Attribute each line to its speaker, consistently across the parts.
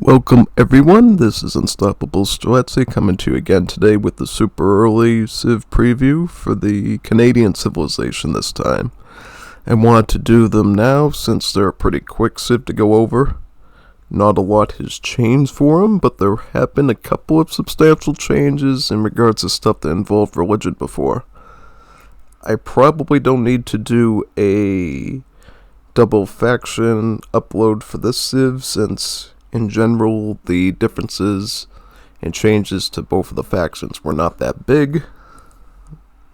Speaker 1: Welcome everyone, this is Unstoppable Streletsy coming to you again today with the super early Civ preview for the Canadian civilization this time. I want to do them now since they're a pretty quick Civ to go over. Not a lot has changed for them, but there have been a couple of substantial changes in regards to stuff that involved religion before. I probably don't need to do a double faction upload for this Civ since in general, the differences and changes to both of the factions were not that big.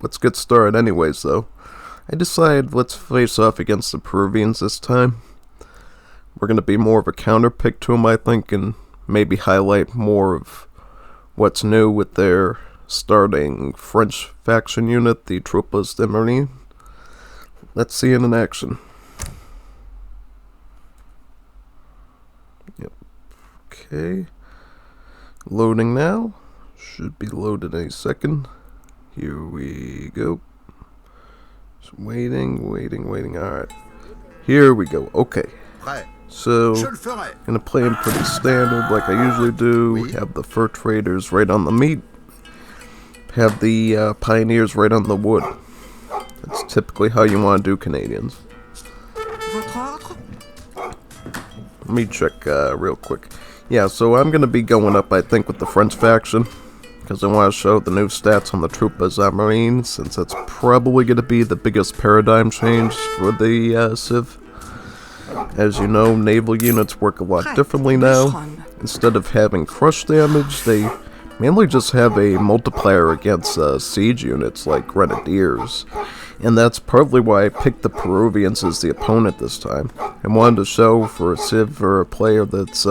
Speaker 1: Let's get started anyways, though. I decided let's face off against the Peruvians this time. We're going to be more of a counter pick to them, I think, and maybe highlight more of what's new with their starting French faction unit, the Troupas de Marine. Let's see it in action. Okay, loading now, should be loaded any second. Here we go. Just waiting, alright. Here we go, okay. So, gonna play them pretty standard like I usually do. We have the fur traders right on the meat. Have the pioneers right on the wood. That's typically how you want to do Canadians. Let me check real quick. Yeah, so I'm going to be going up, I think, with the French faction, because I want to show the new stats on the Troupas de Marine, since that's probably going to be the biggest paradigm change for the Civ. As you know, naval units work a lot differently now. Instead of having crush damage, they mainly just have a multiplier against siege units like grenadiers. And that's partly why I picked the Peruvians as the opponent this time. I wanted to show for a Civ or a player that's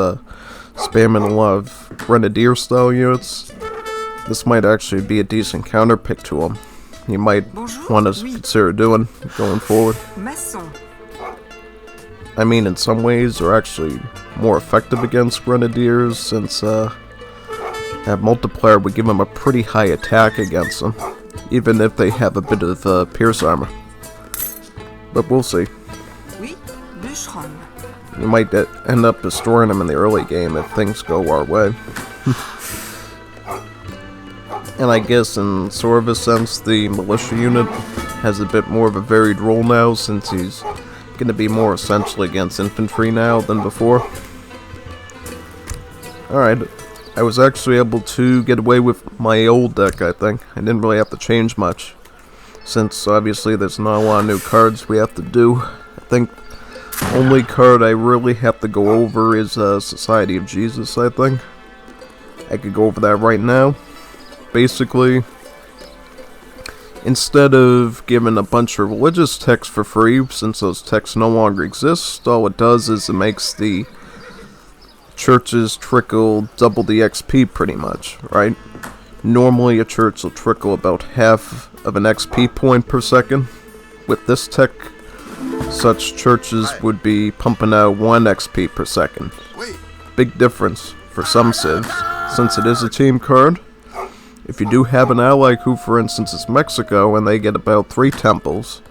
Speaker 1: spamming a lot of grenadier style units, this might actually be a decent counter pick to them. You might want to consider doing going forward. I mean, in some ways they're actually more effective against grenadiers since that multiplier would give them a pretty high attack against them, even if they have a bit of pierce armor. But we'll see. You might end up destroying them in the early game if things go our way. And I guess in sort of a sense, the militia unit has a bit more of a varied role now, since he's going to be more essentially against infantry now than before. Alright, I was actually able to get away with my old deck, I think. I didn't really have to change much, since obviously there's not a lot of new cards we have to do. I think only card I really have to go over is Society of Jesus, I think. I could go over that right now. Basically, instead of giving a bunch of religious texts for free, since those texts no longer exist, all it does is it makes the churches trickle double the XP pretty much, right? Normally a church will trickle about half of an XP point per second. With this tech, such churches would be pumping out 1 XP per second. Big difference for some civs, since it is a team card. If you do have an ally who, for instance, is Mexico, and they get about 3 temples,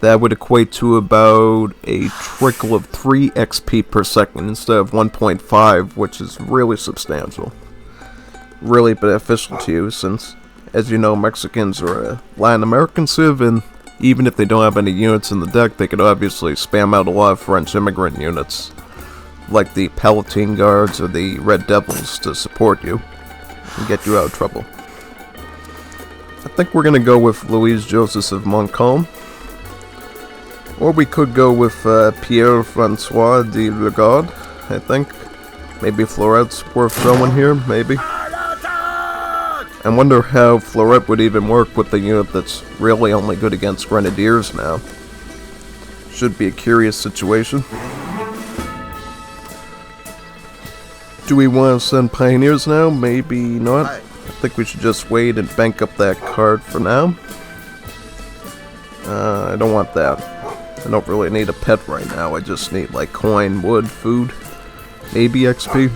Speaker 1: that would equate to about a trickle of 3 XP per second instead of 1.5, which is really substantial. Really beneficial to you, since, as you know, Mexicans are a Latin American civ, and even if they don't have any units in the deck, they could obviously spam out a lot of French immigrant units, like the Palatine Guards or the Red Devils, to support you and get you out of trouble. I think we're going to go with Louis Joseph of Montcalm, or we could go with Pierre-Francois de Lagarde, I think. Maybe Floret's worth showing here, maybe. I wonder how Floret would even work with the unit that's really only good against grenadiers now. Should be a curious situation. Do we want to send pioneers now? Maybe not. I think we should just wait and bank up that card for now. I don't want that. I don't really need a pet right now. I just need like coin, wood, food, maybe XP.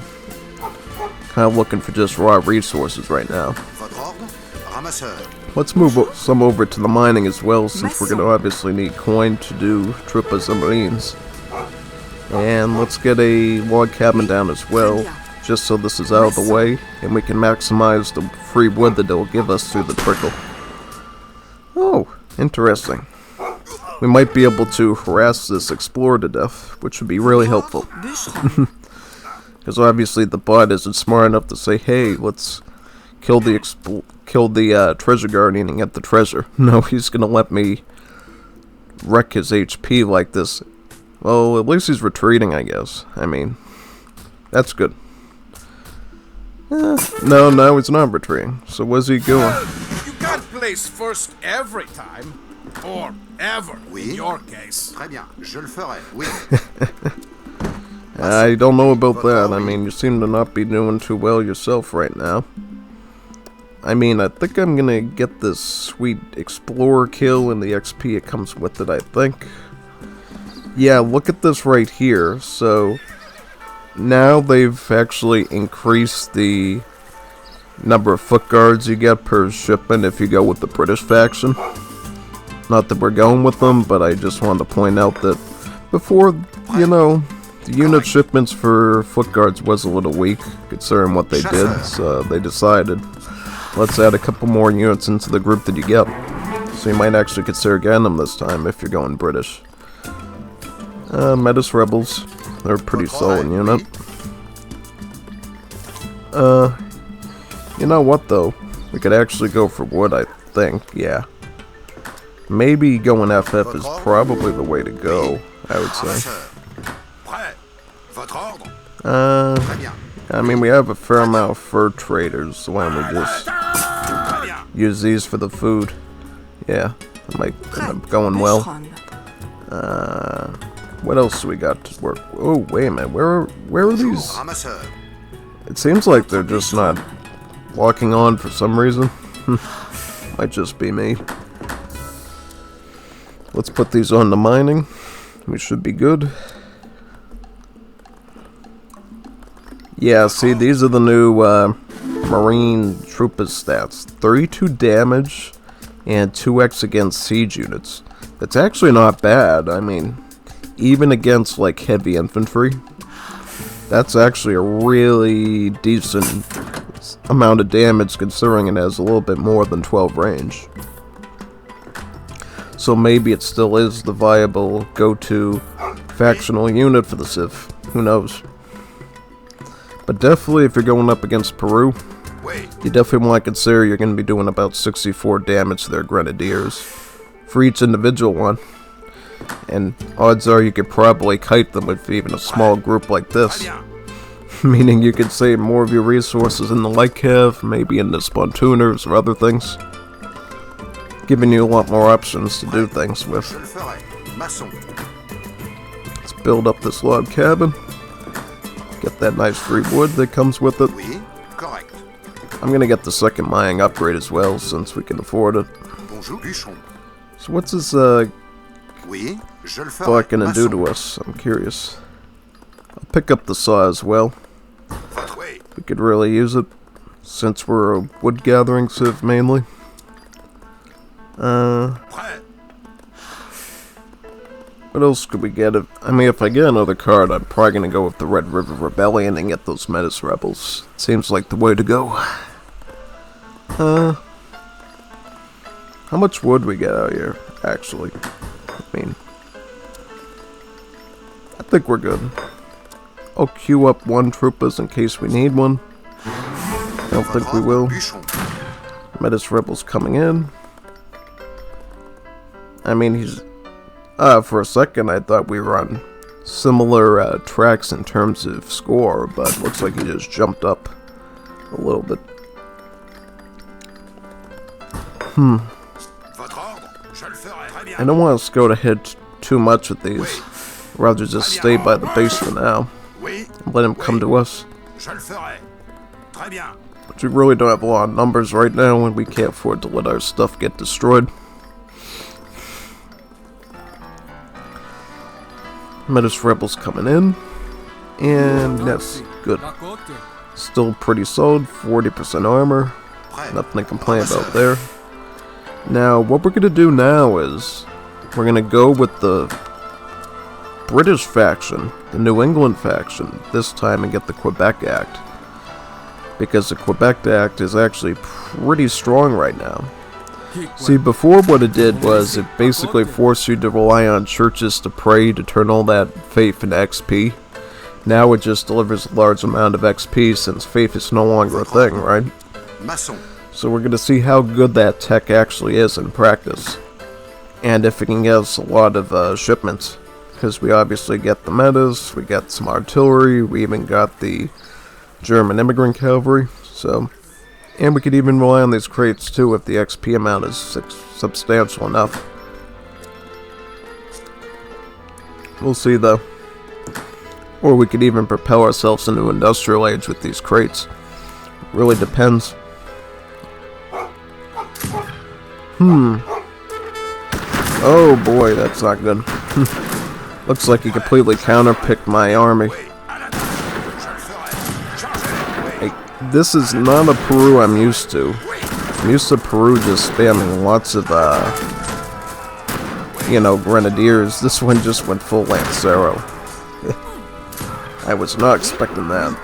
Speaker 1: Kind of looking for just raw resources right now. Let's move some over to the mining as well, since we're going to obviously need coin to do Troupas de Marines. And let's get a log cabin down as well, just so this is out of the way, and we can maximize the free wood that it will give us through the trickle. Oh, interesting. We might be able to harass this explorer to death, which would be really helpful. Because obviously the bot isn't smart enough to say, hey, let's kill the treasure guardian and get the treasure. No, he's gonna let me wreck his HP like this. Well, at least he's retreating, I guess. I mean, that's good. No, he's not retreating. So where's he going?
Speaker 2: You can't place first every time. Or ever, in your case.
Speaker 3: Très bien, je le ferai, oui.
Speaker 1: I don't know about that. I mean, you seem to not be doing too well yourself right now. I mean, I think I'm gonna get this sweet explorer kill and the XP it comes with it, I think. Yeah, look at this right here. So, now they've actually increased the number of Footguards you get per shipment if you go with the British faction. Not that we're going with them, but I just wanted to point out that before, you know, the unit shipments for Footguards was a little weak, considering what they did, so they decided, let's add a couple more units into the group that you get. So you might actually consider getting them this time if you're going British. Metis Rebels, they're a pretty solid unit. You know what though? We could actually go for wood, I think, yeah. Maybe going FF is probably the way to go, I would say. I mean, we have a fair amount of fur traders, so why don't we just use these for the food? Yeah, that might end up going well. What else do we got to work? Oh, wait a minute, where are these? It seems like they're just not locking on for some reason. Might just be me. Let's put these on to mining. We should be good. Yeah, see, these are the new Marine Troupas stats. 32 damage and 2x against siege units. That's actually not bad. I mean, even against, like, heavy infantry, that's actually a really decent amount of damage considering it has a little bit more than 12 range. So maybe it still is the viable go-to factional unit for the Civ. Who knows? But definitely if you're going up against Peru, you definitely want to consider you're going to be doing about 64 damage to their grenadiers for each individual one. And odds are you could probably kite them with even a small group like this. Meaning you could save more of your resources in the light cav, maybe in the spontooners or other things. Giving you a lot more options to do things with. Let's build up this log cabin. Get that nice free wood that comes with it. I'm gonna get the second mining upgrade as well, since we can afford it. So what's this bot gonna do to us? I'm curious. I'll pick up the saw as well. We could really use it, since we're a wood gathering civ mainly. What else could we get? I mean, if I get another card, I'm probably going to go with the Red River Rebellion and get those Metis Rebels. Seems like the way to go. How much wood we get out here, actually? I mean, I think we're good. I'll queue up one Troupas in case we need one. I don't think we will. Metis Rebels coming in. I mean, he's... for a second I thought we were on similar tracks in terms of score, but looks like he just jumped up a little bit. I don't want to go ahead too much with these. I'd rather just stay by the base for now. And let him come to us. But we really don't have a lot of numbers right now, and we can't afford to let our stuff get destroyed. Metis Rebels coming in, and that's good. Still pretty solid, 40% armor, nothing to complain about there. Now, what we're going to do now is, we're going to go with the British faction, the New England faction, this time and get the Quebec Act. Because the Quebec Act is actually pretty strong right now. See, before what it did was it basically forced you to rely on churches to pray to turn all that faith into XP. Now it just delivers a large amount of XP since faith is no longer a thing, right? So we're going to see how good that tech actually is in practice. And if it can get us a lot of shipments. Because we obviously get the metas, we got some artillery, we even got the German immigrant cavalry, so, and we could even rely on these crates too if the XP amount is substantial enough. We'll see though. Or we could even propel ourselves into industrial age with these crates. Really depends. Oh boy, that's not good. Looks like he completely counterpicked my army. This is not a Peru I'm used to. I'm used to Peru just spamming lots of, grenadiers. This one just went full Lancero. I was not expecting that.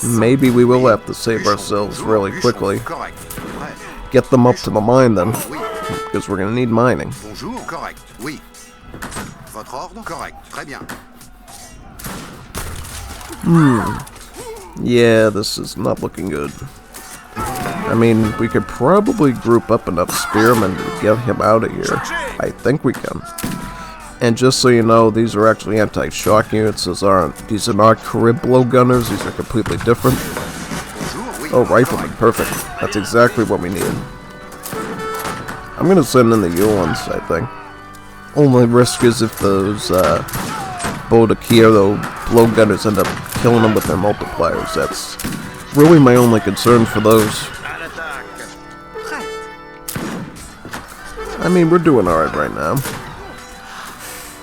Speaker 1: Maybe we will have to save ourselves really quickly. Get them up to the mine then, because we're going to need mining. Yeah, this is not looking good. I mean, we could probably group up enough spearmen to get him out of here. I think we can. And just so you know, these are actually anti-shock units. These are not Carib blowgunners. These are completely different. Oh, riflemen. Perfect. That's exactly what we need. I'm going to send in the Uhlans, I think. Only risk is if those Bodakiero blowgunners end up killing them with their multipliers. That's really my only concern for those. I mean, we're doing alright right now.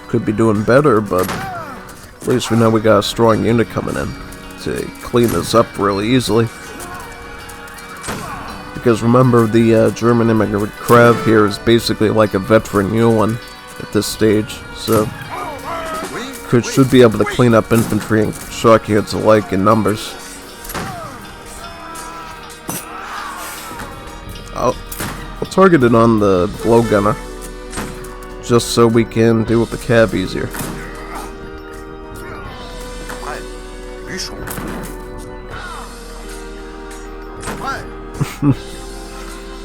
Speaker 1: Could be doing better, but at least we know we got a strong unit coming in to clean this up really easily. Because remember, the German immigrant Krav here is basically like a veteran Uhlan at this stage, so should be able to clean up infantry and shock units alike in numbers. I'll target it on the blowgunner, just so we can deal with the cav easier.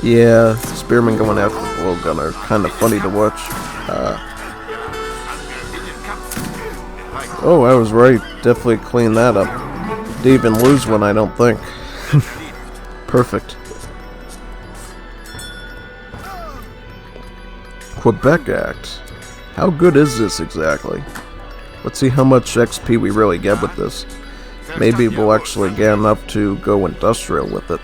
Speaker 1: Yeah, spearmen going after the blowgunner, kind of funny to watch. Oh, I was right. Definitely clean that up. Didn't even lose one, I don't think. Perfect. Quebec Act. How good is this exactly? Let's see how much XP we really get with this. Maybe we'll actually get enough to go industrial with it.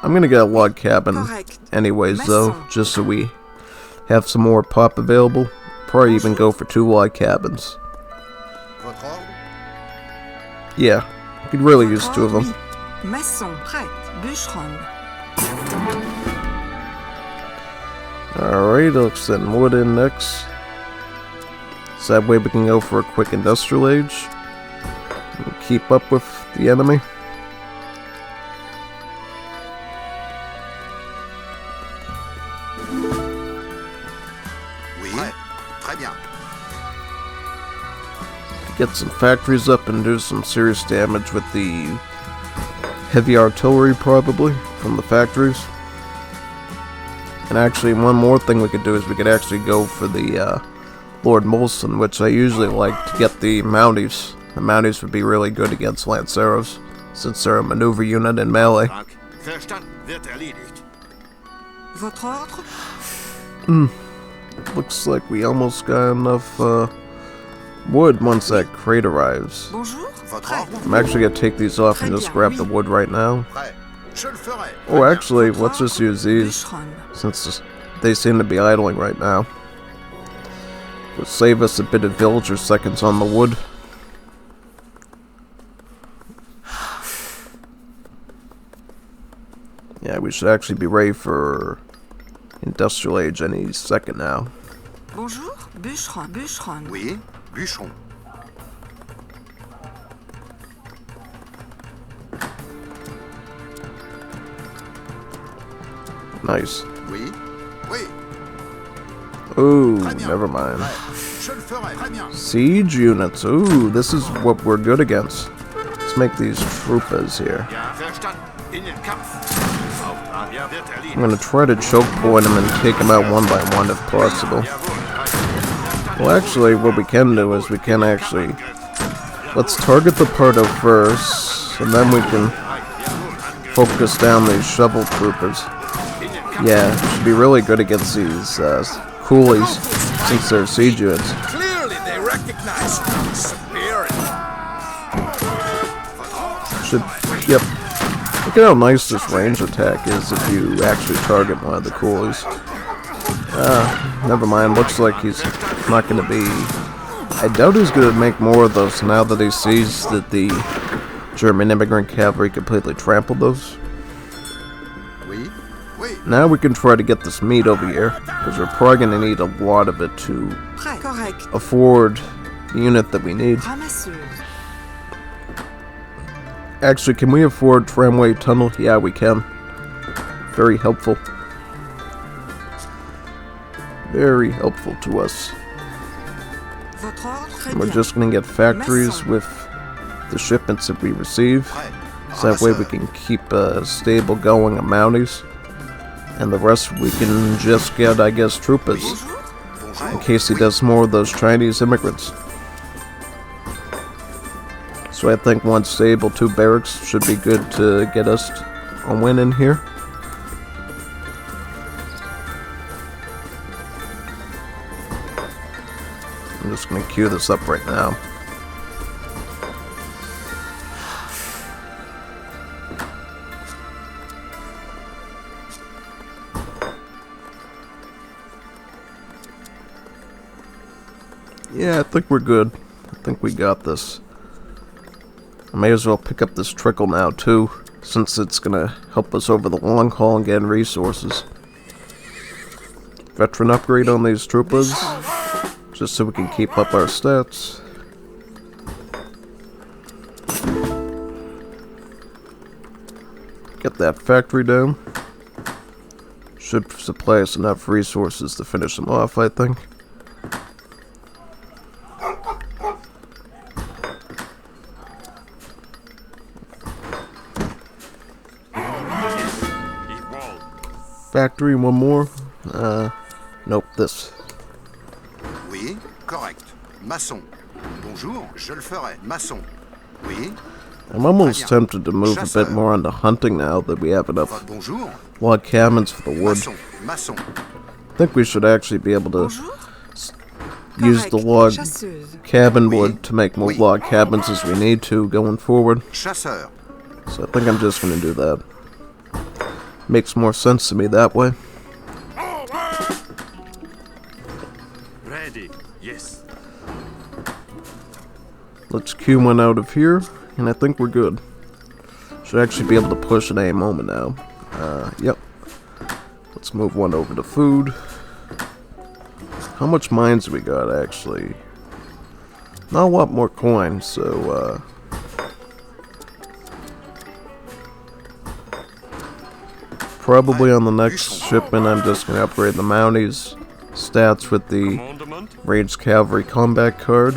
Speaker 1: I'm gonna get a log cabin anyways though, just so we have some more pop available. Probably even go for 2 log cabins. Yeah, could really use 2 of them. Alright, I'll send wood in next. So that way we can go for a quick industrial age. And keep up with the enemy. Get some factories up and do some serious damage with the heavy artillery probably from the factories. And actually one more thing we could do is we could actually go for the Lord Molson, which I usually like to get the Mounties. The Mounties would be really good against Lanceros, since they're a maneuver unit in melee. Looks like we almost got enough wood once that crate arrives. I'm actually going to take these off and just grab the wood right now. Oh, actually, let's just use these, since they seem to be idling right now. Will save us a bit of villager seconds on the wood. Yeah, we should actually be ready for industrial age any second now.
Speaker 3: Bonjour, bûcheron, bûcheron.
Speaker 4: Oui, bûcheron.
Speaker 1: Nice.
Speaker 4: Oui, oui.
Speaker 1: Ooh,
Speaker 4: Très bien.
Speaker 1: never mind.
Speaker 4: Je le ferai. Très bien.
Speaker 1: Siege units. Ooh, this is what we're good against. Let's make these Troupas here.
Speaker 4: Ja, verstanden. In den Kampf. Auftrag, ja, wird erledigt.
Speaker 1: I'm gonna try to choke point them and take them out one by one if possible. Well, actually, what we can do is we can actually... Let's target the Pardo first, and then we can focus down these shovel troopers. Yeah, should be really good against these coolies, since they're siege units.
Speaker 2: Clearly they recognize spirit.
Speaker 1: Yep. Look at how nice this range attack is if you actually target one of the coolies. Never mind, looks like he's not going to be... I doubt he's going to make more of those now that he sees that the German immigrant cavalry completely trampled those.
Speaker 4: Oui, oui.
Speaker 1: Now we can try to get this meat over here, because we're probably going to need a lot of it to
Speaker 3: Prêt. Correct.
Speaker 1: afford the unit that we need.
Speaker 3: Ramasseuse.
Speaker 1: Actually, can we afford tramway tunnel? Yeah, we can. Very helpful. Very helpful to us.
Speaker 3: Votre ordre, très
Speaker 1: We're
Speaker 3: bien.
Speaker 1: just going to get factories with the shipments that we receive. So that way we can keep a stable going of Mounties. And the rest we can just get, I guess, Troupas. In case he does more of those Chinese immigrants. So I think one stable, 2 barracks should be good to get us a win in here. I'm just going to queue this up right now. Yeah, I think we're good. I think we got this. I may as well pick up this trickle now too, since it's gonna help us over the long haul and get resources. Veteran upgrade on these Troupas, just so we can keep up our stats. Get that factory down. Should supply us enough resources to finish them off, I think. Factory, one more. Nope, this.
Speaker 4: Oui, correct. Maçon. Bonjour, je le ferai. Maçon. Oui.
Speaker 1: I'm almost tempted to move a bit more onto hunting now that we have enough
Speaker 4: Bonjour.
Speaker 1: log cabins for the wood.
Speaker 4: Maçon. Maçon.
Speaker 1: I think we should actually be able to
Speaker 3: Bonjour.
Speaker 1: use the
Speaker 3: Correct.
Speaker 1: log
Speaker 3: Chasseuse.
Speaker 1: cabin wood to make more log cabins as we need to going forward.
Speaker 4: Chasseur.
Speaker 1: So I think I'm just going to do that. Makes more sense to me that way.
Speaker 5: Ready. Yes.
Speaker 1: Let's queue one out of here, and I think we're good. Should actually be able to push at any moment now. Yep. Let's move one over to food. How much mines we got, actually? Not a lot more coins, so, probably on the next shipment, I'm just going to upgrade the Mounties stats with the
Speaker 5: Commandment.
Speaker 1: Ranged Cavalry Combat card.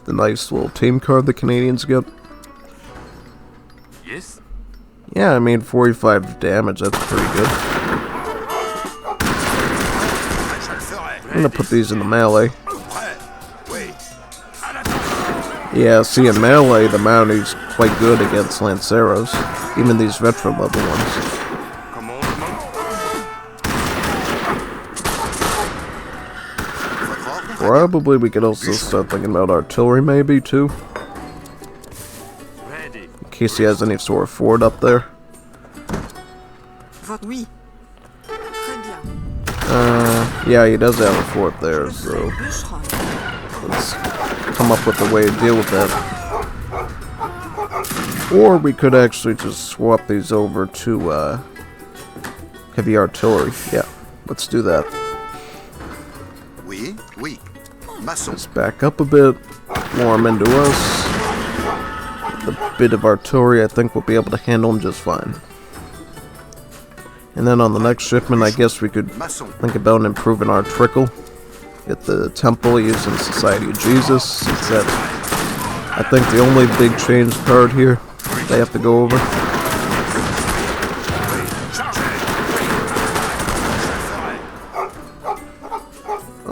Speaker 1: The nice little team card the Canadians get.
Speaker 5: Yes.
Speaker 1: Yeah, I mean, 45 damage, that's pretty good.
Speaker 4: Je le ferai.
Speaker 1: I'm going to put these in the melee.
Speaker 4: Prêt. Oui.
Speaker 1: Yeah, see, in melee, the Mounties quite good against Lanceros. Even these veteran level ones.
Speaker 5: Commandment.
Speaker 1: Probably we could also start thinking about artillery maybe too,
Speaker 5: Ready.
Speaker 1: in case he has any sort of fort up there.
Speaker 3: Votre oui. Très bien.
Speaker 1: Yeah, he does have a fort there, so
Speaker 3: Bûcheron.
Speaker 1: let's come up with a way to deal with that. Or we could actually just swap these over to heavy artillery. Yeah, let's do that.
Speaker 4: Oui. Maçon.
Speaker 1: Let's back up a bit, lure him into us. With a bit of artillery, I think we'll be able to handle him just fine. And then on the next shipment, I guess we could
Speaker 4: Maçon.
Speaker 1: think about improving our trickle. Get the temple using Society of Jesus, since that's, I think, the only big change card here they have to go over.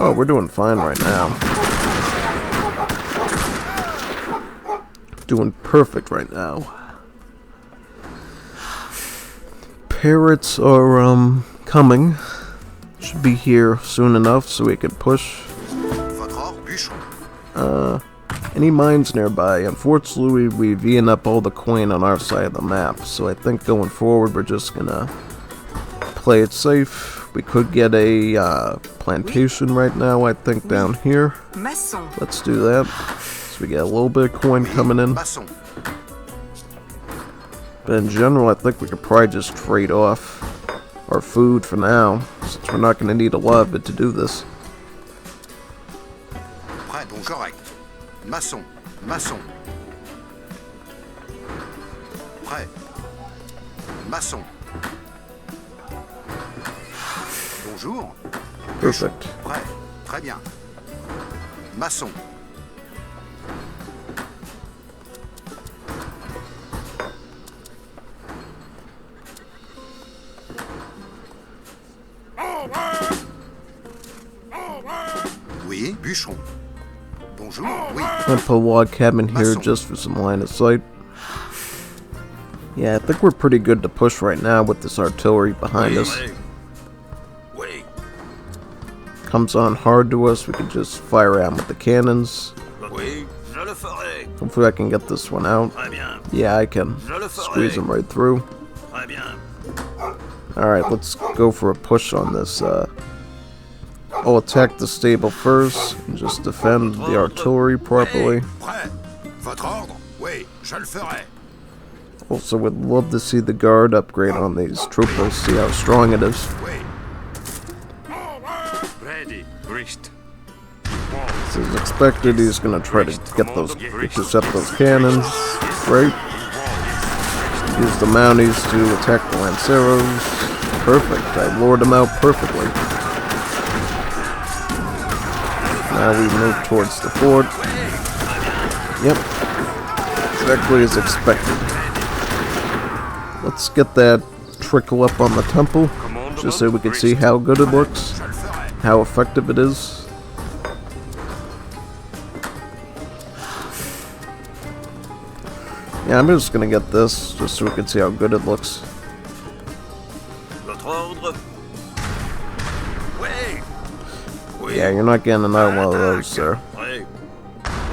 Speaker 1: Oh, we're doing fine right now. Doing perfect right now. Parrots are, coming. Should be here soon enough so we can push.
Speaker 4: Votre ordre, bûcheron.
Speaker 1: Any mines nearby? Unfortunately, we've eaten up all the coin on our side of the map, so I think going forward we're just gonna play it safe. We could get a plantation right now, I think, down here.
Speaker 3: Maçon.
Speaker 1: Let's do that. So we get a little bit of coin coming in.
Speaker 4: Maçon.
Speaker 1: But in general, I think we could probably just trade off our food for now, since we're not going to need a lot of it to do this.
Speaker 4: Prêt, bon, correct. Maçon. Maçon. Prêt. Maçon. Bonjour.
Speaker 1: Perfect.
Speaker 4: Prêt. Très bien. Maçon. Oui, bûcheron. Bonjour, oui.
Speaker 1: I'm gonna put a log cabin here just for some line of sight. Yeah, I think we're pretty good to push right now with this artillery behind us.
Speaker 4: Oui.
Speaker 1: Comes on hard to us, we can just fire at him with the cannons.
Speaker 4: Oui, je le ferai.
Speaker 1: Hopefully I can get this one out.
Speaker 4: Très bien.
Speaker 1: Yeah, I can. Squeeze him right through.
Speaker 4: Très bien.
Speaker 1: Alright, let's go for a push on this. I'll attack the stable first and just defend the artillery properly.
Speaker 4: Prêt. Votre ordre? Oui, je le ferai.
Speaker 1: Also, would love to see the guard upgrade on these Troupas, see how strong it is.
Speaker 4: Oui.
Speaker 5: Ready. Wrist.
Speaker 1: As expected, he's gonna try to get those, intercept those cannons. Great. Use the Mounties to attack the Lanceros. Perfect. I lured him out perfectly. Now we move towards the fort. Yep. Exactly as expected. Let's get that trickle up on the temple, just so we can see how good it looks, how effective it is. Yeah, I'm just gonna get this, just so we can see how good it looks.
Speaker 4: Votre ordre? Oui. Oui.
Speaker 1: Yeah, you're not getting another one of those, sir.
Speaker 4: Oui.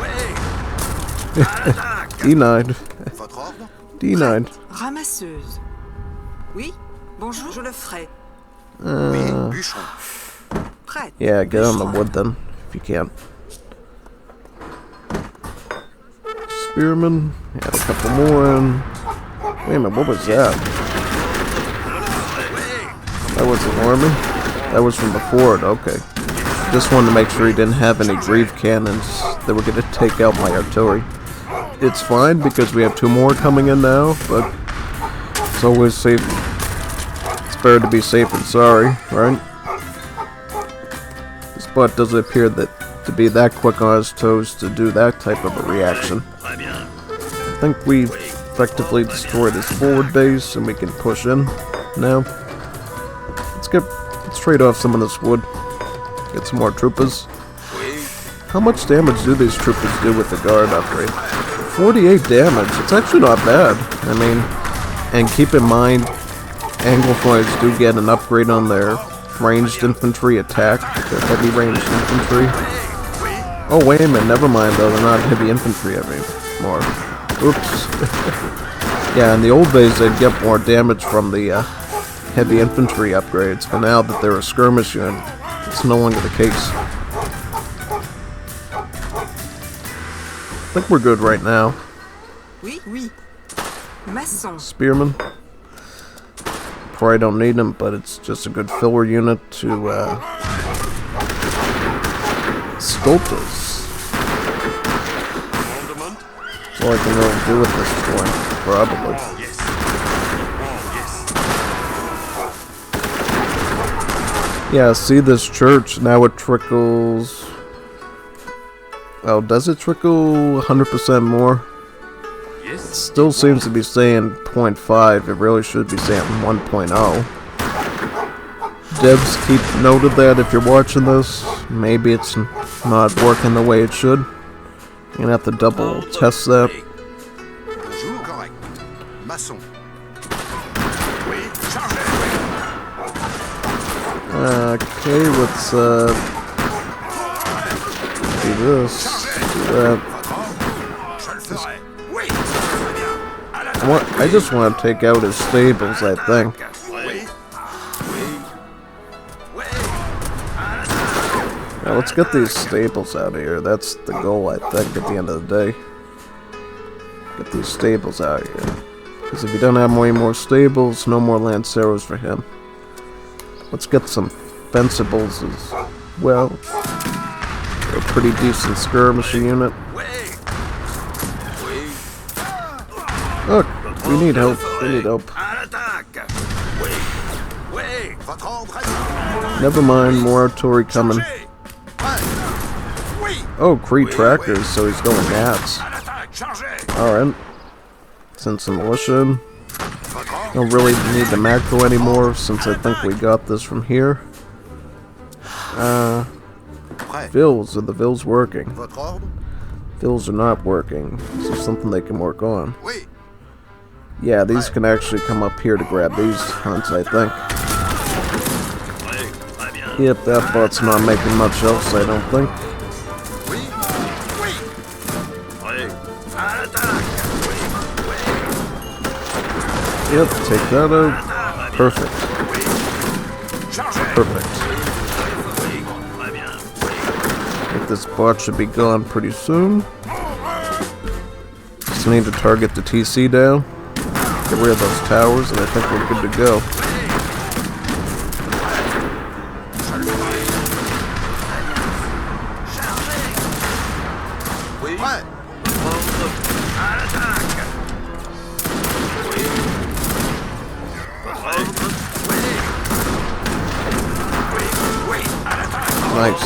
Speaker 4: Oui.
Speaker 1: Denied.
Speaker 4: Votre ordre?
Speaker 1: Denied.
Speaker 3: Ramasseuse. Oui. Bonjour. Je le ferai.
Speaker 4: Oui, bûcheron.
Speaker 3: Prête.
Speaker 1: Yeah, get on the
Speaker 3: Bûcheron.
Speaker 1: wood then, if you can. Spearman. Add a couple more in. Wait a minute, what was that? That wasn't Norman? That was from the fort, okay. Just wanted to make sure he didn't have any grieve cannons that were going to take out my artillery. It's fine because we have two more coming in now, but it's always safe. It's better to be safe than sorry, right? This butt doesn't appear to be that quick on his toes to do that type of a reaction. I think we've effectively destroyed his forward base and we can push in now. Let's trade off some of this wood. Get some more Troupas. How much damage do these Troupas do with the guard upgrade? 48 damage. It's actually not bad. I mean, and keep in mind, Anglophils do get an upgrade on their ranged infantry attack, their heavy ranged infantry. Oh, wait a minute. Never mind, though. They're not heavy infantry anymore. Oops. Yeah, in the old days, they'd get more damage from the heavy infantry upgrades, but now that they're a skirmish unit, it's no longer the case. I think we're good right now.
Speaker 3: Oui. Oui. Maçon.
Speaker 1: Spearman. Probably don't need him, but it's just a good filler unit to Troupas.
Speaker 5: Commandement?
Speaker 1: That's all I can really do at this point, probably.
Speaker 5: Yes. Yes.
Speaker 1: Yeah, see this church, now it trickles... Oh, does it trickle 100% more?
Speaker 5: Yes.
Speaker 1: Still seems to be saying 0.5, it really should be saying 1.0. Devs keep note of that if you're watching this. Maybe it's not working the way it should. You're gonna have to double test that.
Speaker 4: Bonjour. Correct. Maçon. Oui.
Speaker 1: Okay, let's do this. Do that.
Speaker 4: Je le ferai. Oui.
Speaker 1: I just want to take out his stables, I think. Now let's get these stables out of here. That's the goal, I think, at the end of the day. Get these stables out of here. Because if you don't have any more stables, no more Lanceros for him. Let's get some fencibles as well. A pretty decent skirmisher unit. Look, we need help. We need help.
Speaker 4: Votre ordre.
Speaker 1: Never mind, more artillery coming. Oh, Cree trackers, so he's going nuts. Alright. Send some militia in. Don't really need the macro anymore since I think we got this from here. Vills, are the Vills working?
Speaker 4: Votre ordre.
Speaker 1: Vills are not working. So something they can work on.
Speaker 4: Oui.
Speaker 1: Yeah, these can actually come up here to grab these hunts, I think. Yep, that bot's not making much else, I don't think.
Speaker 4: Oui. Oui.
Speaker 1: Yep, take that out. Perfect. Perfect. I think this bot should be gone pretty soon. Just need to target the TC down. Get rid of those towers, and I think we're good to go. Nice.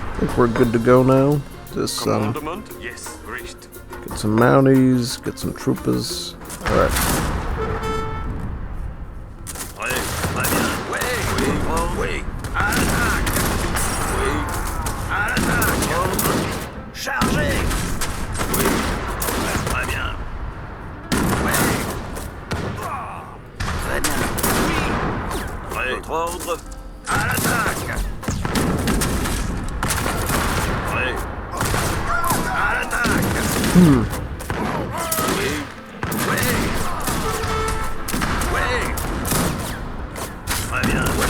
Speaker 1: I think we're good to go now. Just
Speaker 5: Commandement? Yes. Reached.
Speaker 1: get some Mounties, get some Troupas. Alright.
Speaker 5: Ordre. À l'attaque. Prêt. À l'attaque. Oui. Oui. Oui. Très bien. Oui.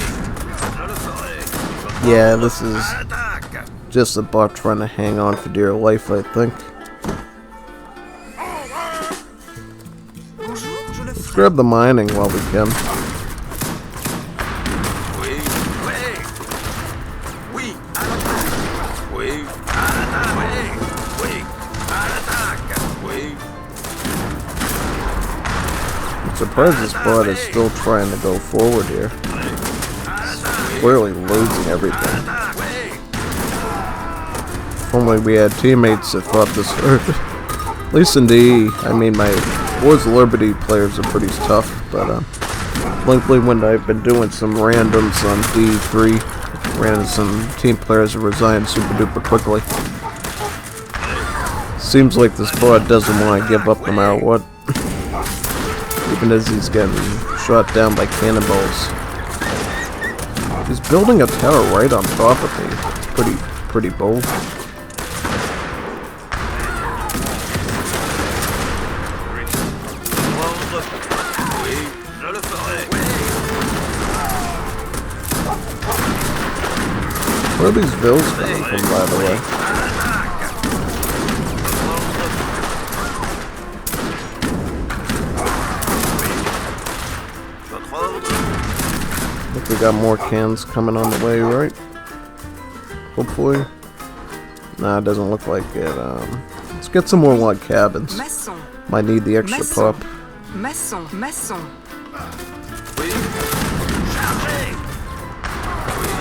Speaker 5: Je le ferai.
Speaker 1: Yeah, this is just a bot trying to hang on for dear life, I think. Let's grab the mining while we can. I'm surprised this bot is still trying to go forward here. He's clearly losing everything. If only we had teammates that fought this hard. At least in DE, I mean, my Wars of Liberty players are pretty tough, but lately when I've been doing some randoms on D3, ran into some team players that resigned super duper quickly. Seems like this bot doesn't want to give up no matter what. Even as he's getting shot down by cannonballs. He's building a tower right on top of me. It's pretty bold. Where are these bills coming from, by the way? think we got more cans coming on the way, right? Hopefully. Nah, it doesn't look like it. Let's get some more log cabins.
Speaker 3: Maçon.
Speaker 1: Might need the extra
Speaker 3: Maçon.
Speaker 1: pup.
Speaker 3: Maçon. Maçon.
Speaker 5: Oui. Chargez. Oui.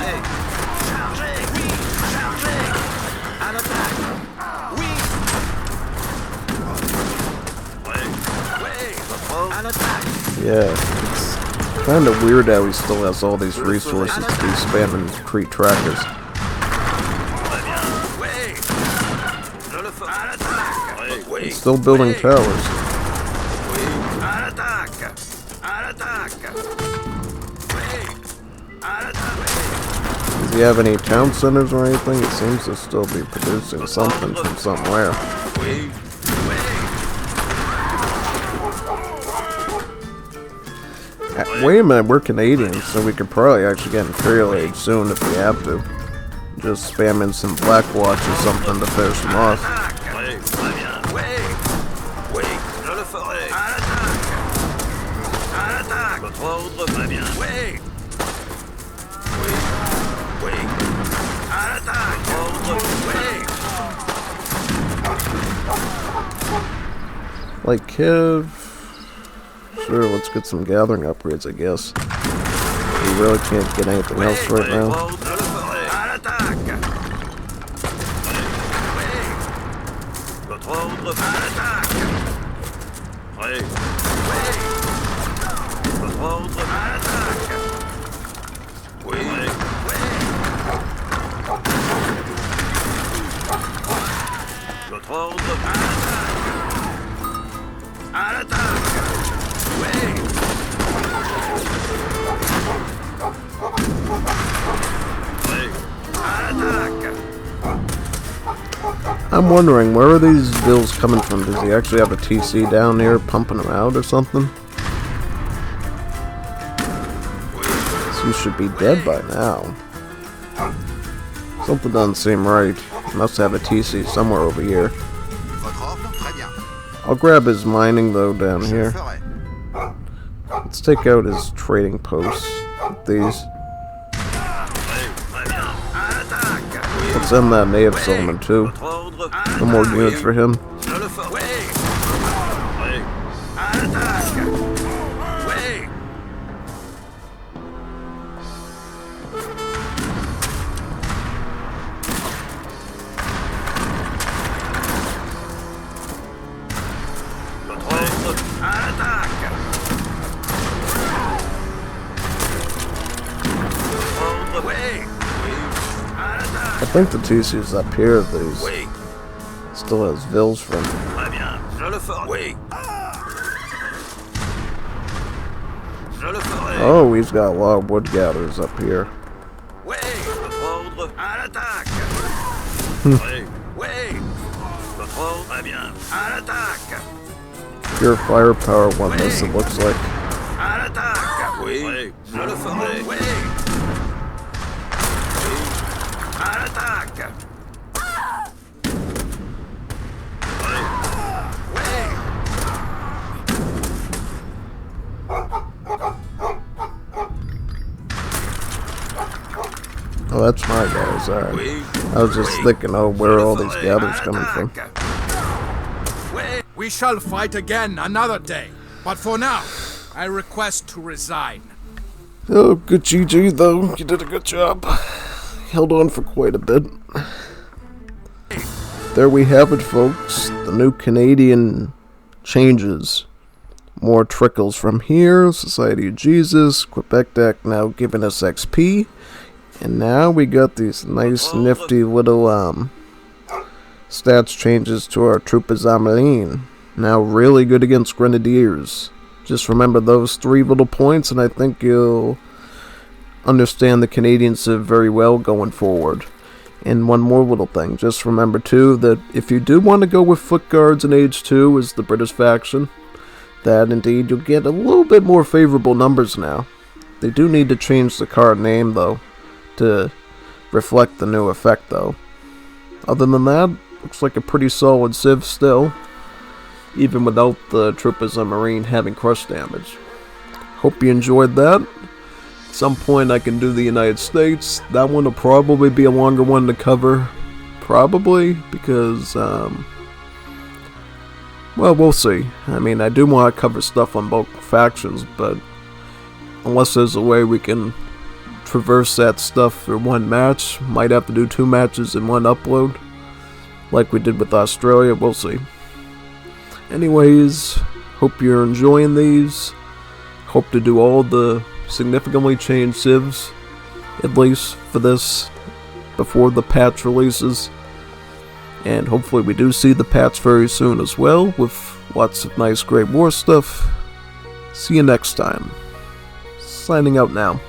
Speaker 5: Chargez. Oui. Chargez. À l'attaque. Oui. Oui. Oui. À l'attaque.
Speaker 1: Yeah, it's kind of weird how he still has all these resources to be spamming Crete trackers.
Speaker 5: Très bien. Oui. Je le ferai. À l'attaque. Oui.
Speaker 1: He's still building towers.
Speaker 5: Oui. À l'attaque. À l'attaque. Oui. À l'attaque.
Speaker 1: Does he have any town centers or anything? It seems to still be producing something from somewhere.
Speaker 5: Oui. Oui.
Speaker 1: Wait a minute, we're Canadians, so we could probably actually get Imperial Age soon if we have to. Just spam in some Black Watch or something to finish them off.
Speaker 5: Oui, très bien. Oui. Oui, je le ferai. À l'attaque. À l'attaque. Votre ordre, très bien. Oui. Oui. Oui. À l'attaque. Ordre, oui.
Speaker 1: Like Kev. Sure, let's get some gathering upgrades, I guess. We really can't get anything else right now.
Speaker 5: Ordre, je le ferai. À l'attaque. Oui. Votre ordre, à l'attaque. Oui. Oui. Votre ordre, à l'attaque. Oui. Oui. Votre ordre, à l'attaque. À l'attaque. Oui. Oui. À l'attaque.
Speaker 1: I'm wondering, where are these bills coming from? Does he actually have a TC down here pumping them out or something? He should be dead by now. Something doesn't seem right. He must have a TC somewhere over here.
Speaker 4: Votre ordre? Très bien.
Speaker 1: I'll grab his mining though down
Speaker 4: Je le
Speaker 1: here.
Speaker 4: ferai.
Speaker 1: Let's take out his trading posts with these.
Speaker 5: Oui, très bien. À l'attaque. Oui.
Speaker 1: Let's end that native settlement too.
Speaker 5: Votre ordre, à
Speaker 1: No more
Speaker 5: l'attaque.
Speaker 1: units for him.
Speaker 5: Je le ferai. Oui. Oui. À l'attaque. Oui. Votre ordre, à l'attaque. Votre ordre, oui. Oui. À l'attaque.
Speaker 1: I think the TC is up here. These
Speaker 5: Oui.
Speaker 1: still has vills from.
Speaker 5: Très bien. Je le ferai. Oui. Je le ferai.
Speaker 1: Oh, he's got a lot of wood gatherers up here.
Speaker 5: Oui. Votre ordre, à l'attaque. Oui. Oui. Votre ordre, très bien. À l'attaque.
Speaker 1: Pure firepower one this, it looks like.
Speaker 5: À l'attaque. Oui. Oui. Je le ferai. Oui. Oui. À l'attaque. Oui. Oui.
Speaker 1: Oh, that's my guys, alright.
Speaker 5: Oui.
Speaker 1: I was just thinking, oh, where are all these gatherers coming from?
Speaker 5: Oui.
Speaker 2: We shall fight again another day. But for now, I request to resign.
Speaker 1: Oh, good GG though. You did a good job. Held on for quite a bit. There we have it, folks. The new Canadian changes. More trickles from here. Society of Jesus. Quebec deck now giving us XP. And now we got these nice nifty little stats changes to our Troupas de Marine. Now really good against Grenadiers. Just remember those 3 little points and I think you'll understand the Canadians very well going forward. And one more little thing, just remember too that if you do want to go with Footguards in Age 2 as the British faction, that indeed you'll get a little bit more favorable numbers now. They do need to change the card name though, to reflect the new effect though. Other than that, looks like a pretty solid Civ still, even without the Troupas de Marine having crush damage. Hope you enjoyed that. some point I can do the United States. That one will probably be a longer one to cover. Probably, because, well, we'll see. I mean, I do want to cover stuff on both factions, but unless there's a way we can traverse that stuff for one match, might have to do 2 matches in one upload, like we did with Australia, we'll see. Anyways, hope you're enjoying these. Hope to do all the significantly changed civs, at least for this, before the patch releases. And hopefully we do see the patch very soon as well, with lots of nice Great War stuff. See you next time. Signing out now.